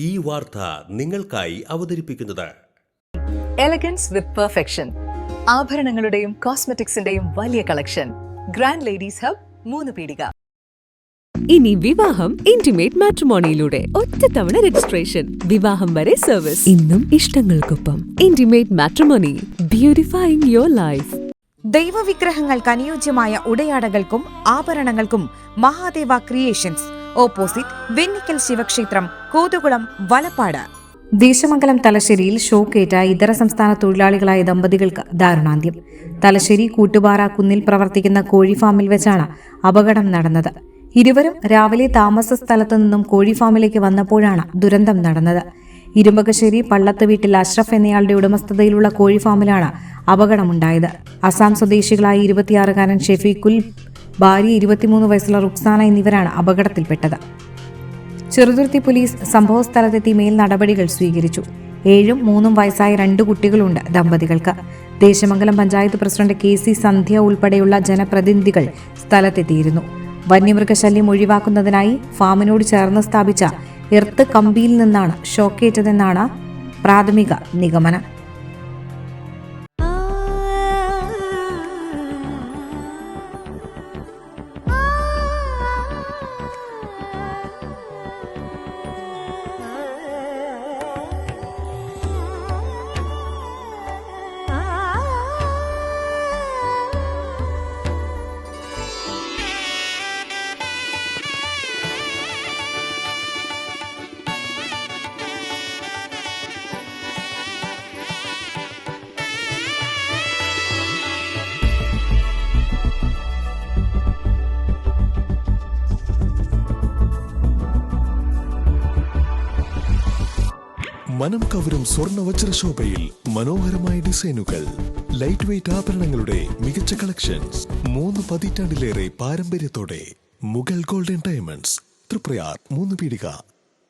ഈ വാർത്ത നിങ്ങൾക്കായി അവതരിപ്പിക്കുന്നത് എലഗൻസ് വിത്ത് പെർഫെക്ഷൻ. ആഭരണങ്ങളുടെയും കോസ്മെറ്റിക്സിന്റെയും വലിയ കളക്ഷൻ. ഗ്രാൻഡ് ലേഡീസ് ഹബ്, 3 പീടിക. ഇനി വിവാഹം ഇന്റിമേറ്റ് മാട്രിമോണിയിലൂടെ ഒറ്റത്തവണ രജിസ്ട്രേഷൻ, വിവാഹം വരെ സർവീസ്. ഇന്നും ഇഷ്ടങ്ങൾക്കൊപ്പം ഇന്റിമേറ്റ് മാട്രിമോണി, ബ്യൂട്ടിഫൈയിങ് യുവർ ലൈഫ്. ദൈവവിഗ്രഹങ്ങൾക്ക് അനുയോജ്യമായ ഉടയാടകൾക്കും ആഭരണങ്ങൾക്കും മഹാദേവ ക്രിയേഷൻസ്, ഓപ്പോസിറ്റ് വെണ്ണിക്കൽ ശിവക്ഷേത്രം, കോതുകുളം, വലപ്പാട്. ദേശമംഗലം തലശ്ശേരിയിൽ ഷോക്കേറ്റ ഇതര സംസ്ഥാന തൊഴിലാളികളായ ദമ്പതികൾക്ക് ദാരുണാന്ത്യം. തലശ്ശേരി കൂട്ടുപാറ കുന്നിൽ പ്രവർത്തിക്കുന്ന കോഴി ഫാമിൽ വെച്ചാണ് അപകടം നടന്നത്. ഇരുവരും രാവിലെ താമസ സ്ഥലത്തു നിന്നും കോഴി ഫാമിലേക്ക് വന്നപ്പോഴാണ് ദുരന്തം നടന്നത്. ഇരുമ്പകശ്ശേരി പള്ളത്ത് വീട്ടിൽ അഷ്റഫ് എന്നയാളുടെ ഉടമസ്ഥതയിലുള്ള കോഴി ഫാമിലാണ് അപകടമുണ്ടായത്. അസാം സ്വദേശികളായ 26-കാരൻ ഷെഫീഖുൽ, ഭാര്യ 23 വയസ്സുള്ള റുക്സാന എന്നിവരാണ് അപകടത്തിൽപ്പെട്ടത്. ചെറുതുരുത്തി പോലീസ് സംഭവസ്ഥലത്തെത്തി മേൽ നടപടികൾ സ്വീകരിച്ചു. 7ഉം 3ഉം വയസ്സായ 2 കുട്ടികളുണ്ട് ദമ്പതികൾക്ക്. ദേശമംഗലം പഞ്ചായത്ത് പ്രസിഡന്റ് KC സന്ധ്യ ഉൾപ്പെടെയുള്ള ജനപ്രതിനിധികൾ സ്ഥലത്തെത്തിയിരുന്നു. വന്യമൃഗശല്യം ഒഴിവാക്കുന്നതിനായി ഫാമിനോട് ചേർന്ന് സ്ഥാപിച്ച എർത്ത് കമ്പിയിൽ നിന്നാണ് ഷോക്കേറ്റതെന്നാണ് പ്രാഥമിക നിഗമനം. മനം കവരും സ്വർണ്ണ വജ്രശോഭയിൽ മനോഹരമായ ഡിസൈനുകൾ, ലൈറ്റ് വെയ്റ്റ് ആഭരണങ്ങളുടെ മികച്ച കളക്ഷൻസ്, 3 പതിറ്റാണ്ടിലേറെ പാരമ്പര്യത്തോടെ മുഗൾ ഗോൾഡൻ ഡയമണ്ട്സ്, തൃപ്രയാർ, 3 പീടിക.